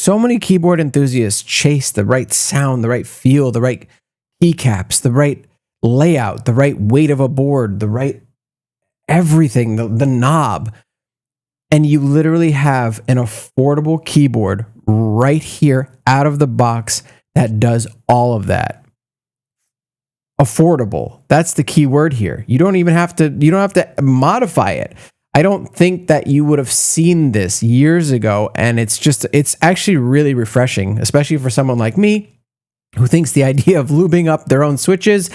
So many keyboard enthusiasts chase the right sound, the right feel, the right keycaps, the right layout, the right weight of a board, the right everything, the knob. And you literally have an affordable keyboard right here out of the box that does all of that. Affordable. That's the key word here. You don't have to modify it. I don't think that you would have seen this years ago, and it's actually really refreshing, especially for someone like me who thinks the idea of lubing up their own switches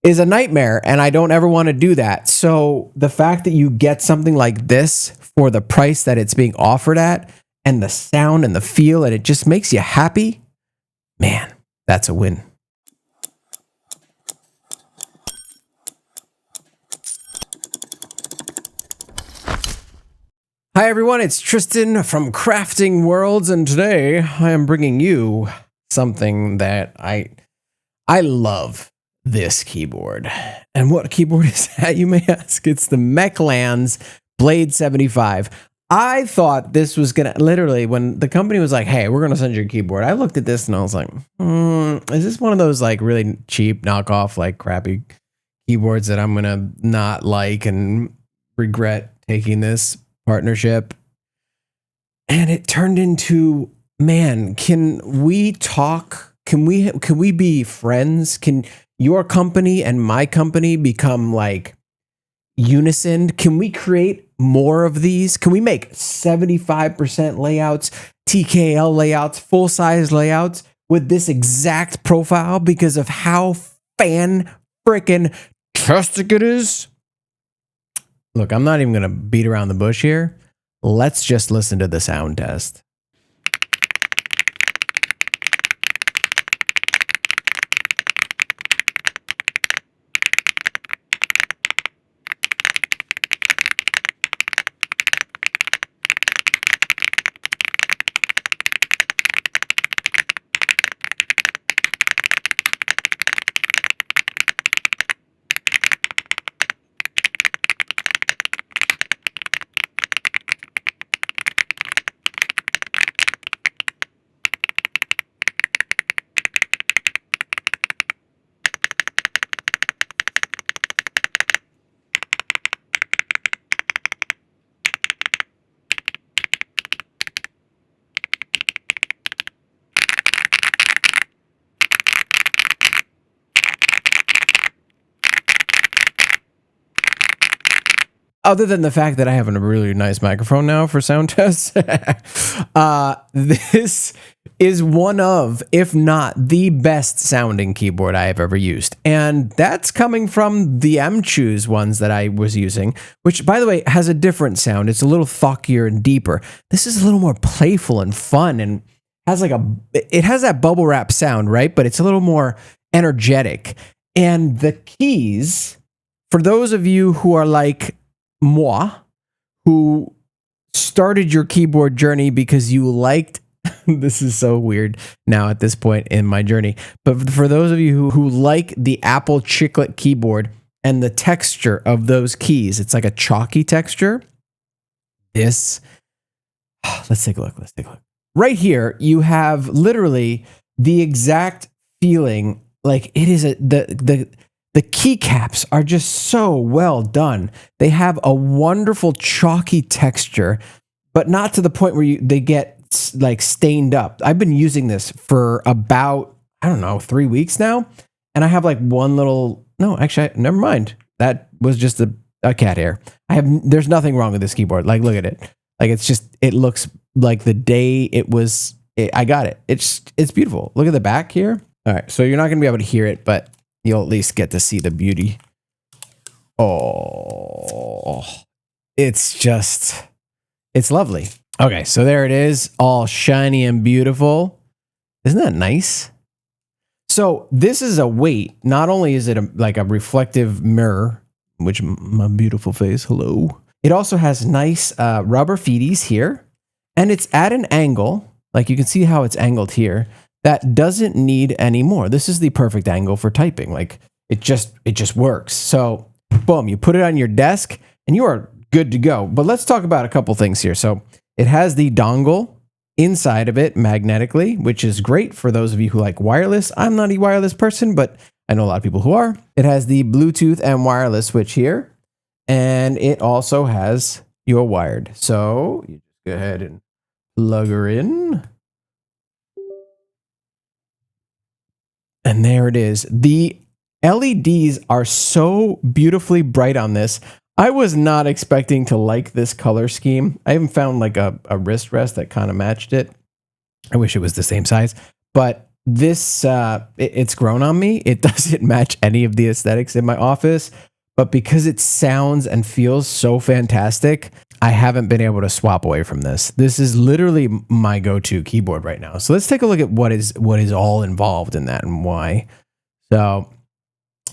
is a nightmare, and I don't ever want to do that. So the fact that you get something like this for the price that it's being offered at, and the sound and the feel, and it just makes you happy, man, that's a win. Hi everyone, it's Tristan from Crafting Worlds, and today I am bringing you something that I love. This keyboard. And what keyboard is that, you may ask? It's the Mechlands Blade75. I thought this was gonna, literally, when the company was like, hey, we're gonna send you a keyboard, I looked at this and I was like, is this one of those like really cheap knockoff, like crappy keyboards that I'm gonna not like and regret taking this partnership? And it turned into, man, can we talk? Can we be friends? Can your company and my company become like unison? Can we create more of these? Can we make 75% layouts, TKL layouts, full size layouts with this exact profile because of how fan-frickin-tastic it is? Look, I'm not even going to beat around the bush here. Let's just listen to the sound test. Other than the fact that I have a really nice microphone now for sound tests, this is one of, if not the best sounding keyboard I have ever used. And that's coming from the M-Choose ones that I was using, which, by the way, has a different sound. It's a little thockier and deeper. This is a little more playful and fun, and has like it has that bubble wrap sound, right? But it's a little more energetic. And the keys, for those of you who are like moi, who started your keyboard journey because you liked, this is so weird now at this point in my journey, but for those of you who like the Apple chiclet keyboard and the texture of those keys, it's like a chalky texture. This, let's take a look. Right here, you have literally the exact feeling, like it is the keycaps are just so well done. They have a wonderful chalky texture, but not to the point where they get like stained up. I've been using this for about, I don't know, 3 weeks now. And I have like one little, no, actually, never mind. That was just a cat hair. There's nothing wrong with this keyboard. Like, look at it. Like, it looks like the day I got it. It's beautiful. Look at the back here. All right. So you're not going to be able to hear it, but you'll at least get to see the beauty. Oh, it's lovely. Okay, so there it is, all shiny and beautiful. Isn't that nice? So this is a weight. Not only is it like a reflective mirror, which my beautiful face, hello. It also has nice rubber feeties here, and it's at an angle. Like you can see how it's angled here. That doesn't need any more. This is the perfect angle for typing. Like it just works. So boom, you put it on your desk and you are good to go. But let's talk about a couple things here. So it has the dongle inside of it magnetically, which is great for those of you who like wireless. I'm not a wireless person, but I know a lot of people who are. It has the Bluetooth and wireless switch here, and it also has your wired. So you just go ahead and plug her in. And there it is. The LEDs are so beautifully bright on this. I was not expecting to like this color scheme. I even found like a wrist rest that kind of matched it. I wish it was the same size, but this, it's grown on me. It doesn't match any of the aesthetics in my office, but because it sounds and feels so fantastic, I haven't been able to swap away from this. This is literally my go-to keyboard right now. So let's take a look at what is all involved in that and why. So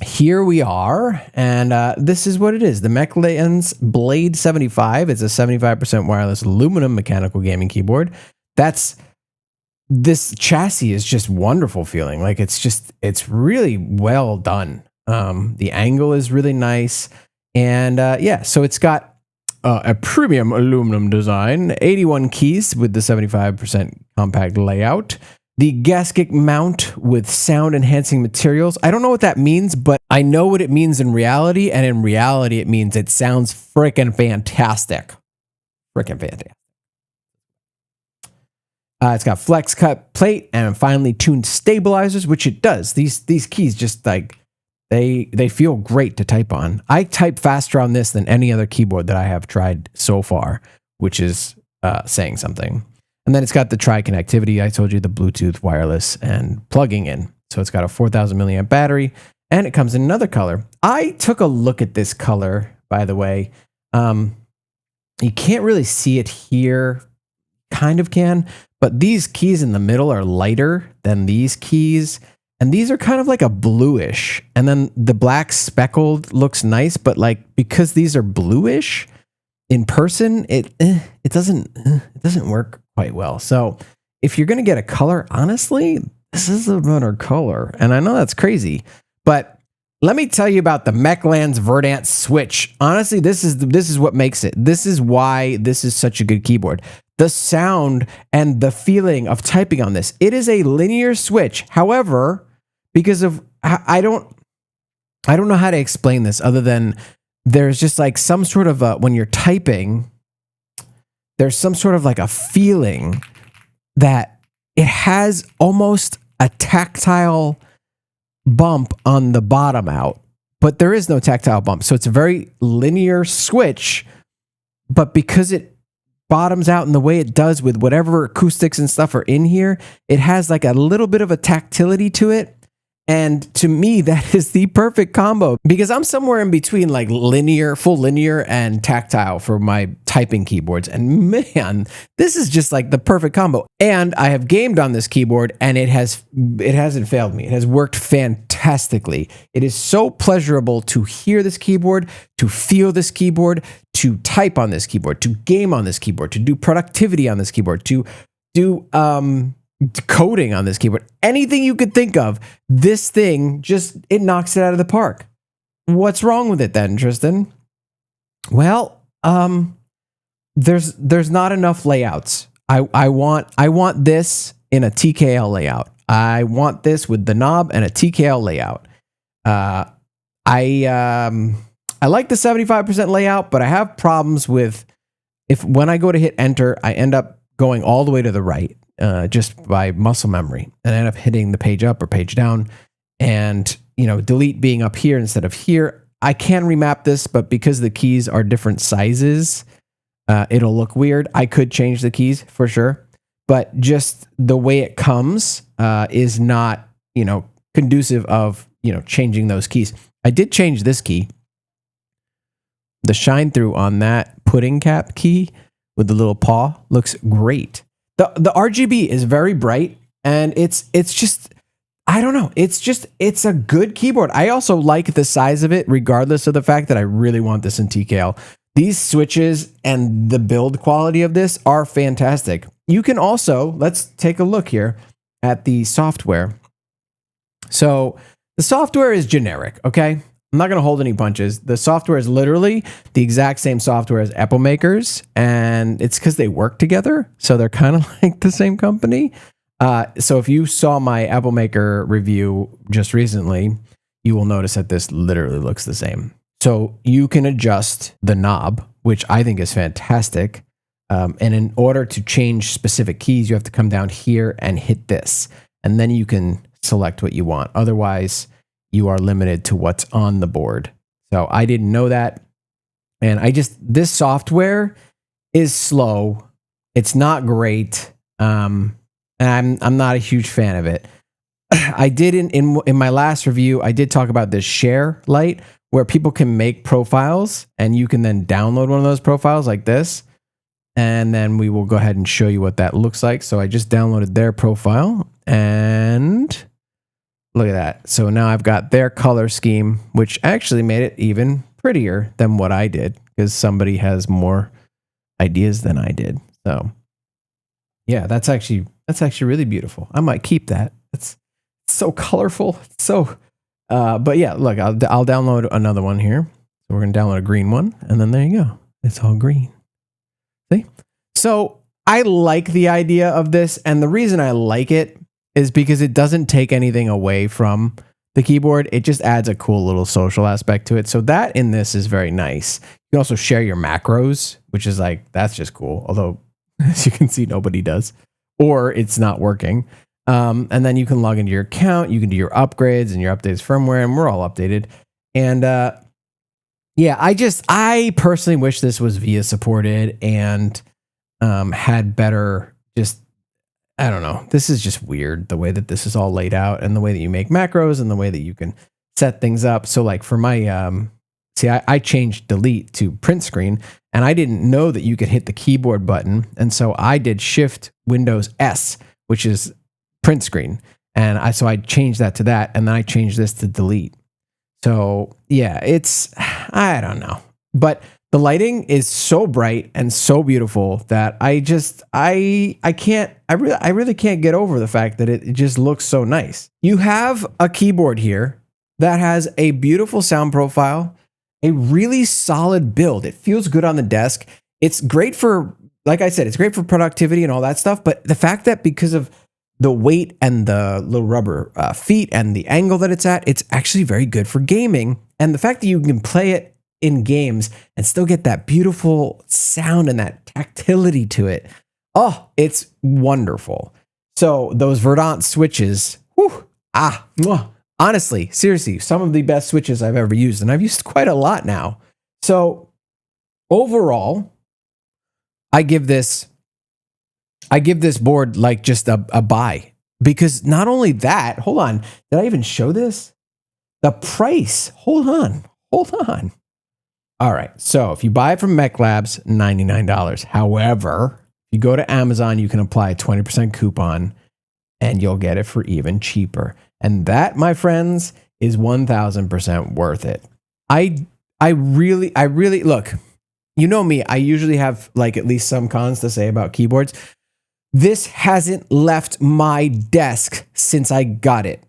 here we are, and this is what it is. The Mechlands Blade75 is a 75% wireless aluminum mechanical gaming keyboard. This chassis is just wonderful feeling. Like it's really well done. The angle is really nice. And yeah, so it's got a premium aluminum design, 81 keys with the 75% compact layout. The gasket mount with sound enhancing materials. I don't know what that means, but I know what it means in reality. And in reality, it means it sounds freaking fantastic. Freaking fantastic. It's got flex cut plate and finely tuned stabilizers, which it does. These keys just like, they feel great to type on. I type faster on this than any other keyboard that I have tried so far, which is saying something. And then it's got the tri-connectivity. I told you the Bluetooth, wireless, and plugging in. So it's got a 4,000 milliamp battery, and it comes in another color. I took a look at this color, by the way. You can't really see it here. Kind of can, but these keys in the middle are lighter than these keys. And these are kind of like a bluish. And then the black speckled looks nice, but like because these are bluish in person, it doesn't work quite well. So if you're going to get a color, honestly, this is a better color. And I know that's crazy, but let me tell you about the Mechlands Verdant Switch. Honestly, this is what makes it. This is why this is such a good keyboard. The sound and the feeling of typing on this. It is a linear switch. However, because of I don't know how to explain this other than there's just like some sort of when you're typing, there's some sort of like a feeling that it has almost a tactile bump on the bottom out, but there is no tactile bump. So it's a very linear switch, but because it bottoms out in the way it does with whatever acoustics and stuff are in here, it has like a little bit of a tactility to it. And to me, that is the perfect combo because I'm somewhere in between like linear, full linear and tactile for my typing keyboards. And man, this is just like the perfect combo. And I have gamed on this keyboard and it hasn't failed me. It has worked fantastically. It is so pleasurable to hear this keyboard, to feel this keyboard, to type on this keyboard, to game on this keyboard, to do productivity on this keyboard, to do coding on this keyboard. Anything you could think of, this thing it knocks it out of the park. What's wrong with it then, Tristan? Well, there's not enough layouts. I want this in a TKL layout. I want this with the knob and a TKL layout. I like the 75% layout, but I have problems with when I go to hit enter, I end up going all the way to the right. Just by muscle memory, and I end up hitting the page up or page down, and delete being up here instead of here. I can remap this, but because the keys are different sizes, it'll look weird. I could change the keys for sure, but just the way it comes is not conducive of changing those keys. I did change this key. The shine through on that pudding cap key with the little paw looks great. The RGB is very bright, and it's just, I don't know. It's a good keyboard. I also like the size of it, regardless of the fact that I really want this in TKL. These switches and the build quality of this are fantastic. You can also, let's take a look here at the software. So the software is generic, okay? I'm not going to hold any punches. The software is literally the exact same software as Apple Makers, and it's because they work together, so they're kind of like the same company. So if you saw my Apple Maker review just recently, you will notice that this literally looks the same. So you can adjust the knob, which I think is fantastic. And in order to change specific keys, you have to come down here and hit this, and then you can select what you want. Otherwise, you are limited to what's on the board. So I didn't know that. And this software is slow. It's not great. And I'm not a huge fan of it. I did in my last review, I did talk about this share light where people can make profiles and you can then download one of those profiles like this. And then we will go ahead and show you what that looks like. So I just downloaded their profile and look at that. So now I've got their color scheme, which actually made it even prettier than what I did because somebody has more ideas than I did. So yeah, that's actually really beautiful. I might keep that. It's so colorful. But yeah, look, I'll download another one here. So we're going to download a green one and then there you go. It's all green. See? So I like the idea of this. And the reason I like it is because it doesn't take anything away from the keyboard. It just adds a cool little social aspect to it. So that in this is very nice. You can also share your macros, which is like, that's just cool. Although, as you can see, nobody does. Or it's not working. And then you can log into your account. You can do your upgrades and your updates firmware, and we're all updated. And yeah, I personally wish this was VIA supported and had better just, I don't know. This is just weird, the way that this is all laid out and the way that you make macros and the way that you can set things up. So like for my, I changed delete to print screen and I didn't know that you could hit the keyboard button. And so I did Shift Windows S, which is print screen. And so I changed that to that. And then I changed this to delete. So yeah, I don't know, but the lighting is so bright and so beautiful that I really can't get over the fact that it just looks so nice. You have a keyboard here that has a beautiful sound profile, a really solid build. It feels good on the desk. It's great for, like I said, it's great for productivity and all that stuff. But the fact that because of the weight and the little rubber feet and the angle that it's at, it's actually very good for gaming. And the fact that you can play it in games and still get that beautiful sound and that tactility to it. Oh, it's wonderful. So those Verdant switches, honestly, seriously, some of the best switches I've ever used, and I've used quite a lot now. So overall, I give this board like just a buy, because not only that, hold on, did I even show this? The price, hold on. All right, so if you buy it from Mech Labs, $99. However, if you go to Amazon, you can apply a 20% coupon and you'll get it for even cheaper. And that, my friends, is 1000% worth it. I really, look, you know me, I usually have like at least some cons to say about keyboards. This hasn't left my desk since I got it,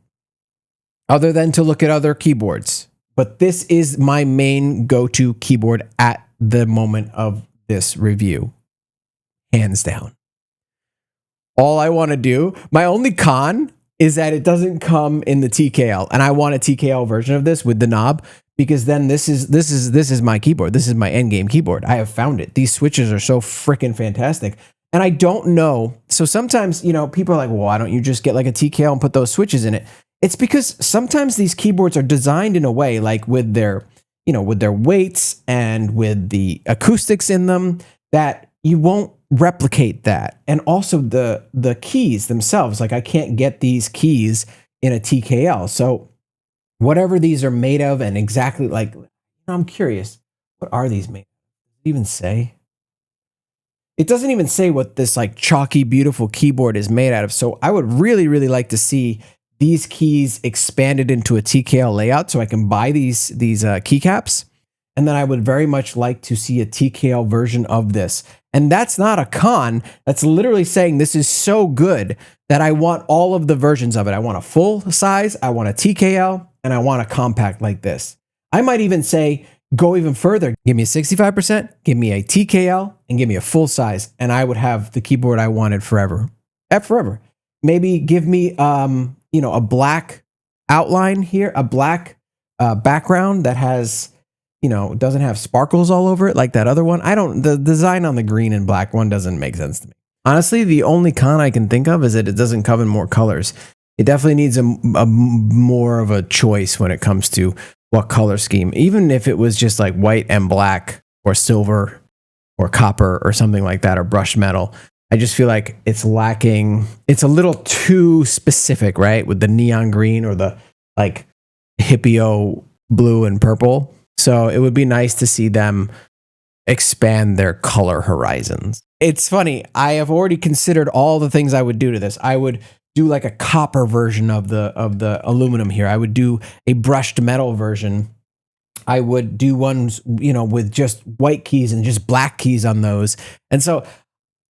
other than to look at other keyboards. But this is my main go-to keyboard at the moment of this review, hands down. All I want to do, my only con is that it doesn't come in the TKL, and I want a TKL version of this with the knob, because then this is my keyboard. This is my endgame keyboard. I have found it. These switches are so freaking fantastic. And I don't know. So sometimes, people are like, well, why don't you just get like a TKL and put those switches in it? It's because sometimes these keyboards are designed in a way, like with their weights and with the acoustics in them, that you won't replicate that. And also the keys themselves, like I can't get these keys in a TKL. So whatever these are made of, and exactly like, I'm curious, what are these made of? Does it even say? It doesn't even say what this like chalky, beautiful keyboard is made out of. So I would really, really like to see these keys expanded into a TKL layout so I can buy these keycaps. And then I would very much like to see a TKL version of this. And that's not a con. That's literally saying this is so good that I want all of the versions of it. I want a full size, I want a TKL, and I want a compact like this. I might even say, go even further. Give me a 65%, give me a TKL, and give me a full size, and I would have the keyboard I wanted forever. Forever. Maybe give me, you know, a black outline here, a black background that has, you know, doesn't have sparkles all over it like that other one. The design on the green and black one doesn't make sense to me. Honestly, the only con I can think of is that it doesn't come in more colors. It definitely needs a more of a choice when it comes to what color scheme. Even if it was just like white and black or silver or copper or something like that, or brushed metal, I just feel like it's lacking. It's a little too specific, right? With the neon green or the like hippio blue and purple. So it would be nice to see them expand their color horizons. It's funny. I have already considered all the things I would do to this. I would do like a copper version of the aluminum here. I would do a brushed metal version. I would do ones, you know, with just white keys and just black keys on those. And so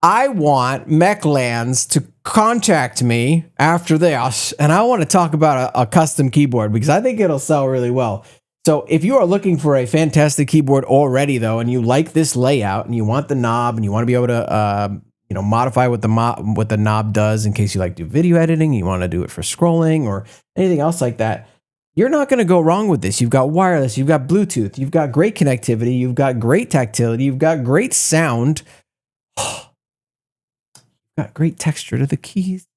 I want Mechlands to contact me after this, and I want to talk about a custom keyboard because I think it'll sell really well. So if you are looking for a fantastic keyboard already, though, and you like this layout and you want the knob and you want to be able to, you know, modify what the knob does in case you like to do video editing, you want to do it for scrolling or anything else like that, you're not going to go wrong with this. You've got wireless, you've got Bluetooth, you've got great connectivity, you've got great tactility, you've got great sound, you've got great texture to the keys,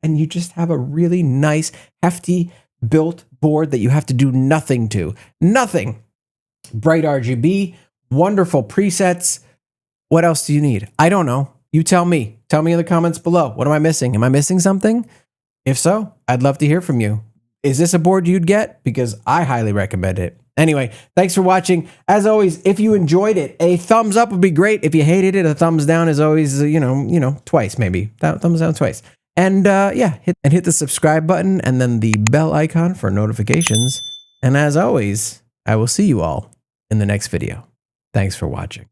and you just have a really nice, hefty, built board that you have to do nothing to. Nothing. Bright RGB, wonderful presets. What else do you need? I don't know. You tell me. Tell me in the comments below. What am I missing? Am I missing something? If so, I'd love to hear from you. Is this a board you'd get? Because I highly recommend it. Anyway, thanks for watching. As always, if you enjoyed it, a thumbs up would be great. If you hated it, a thumbs down is always, you know, twice maybe. Thumbs down twice. And yeah, hit the subscribe button and then the bell icon for notifications. And as always, I will see you all in the next video. Thanks for watching.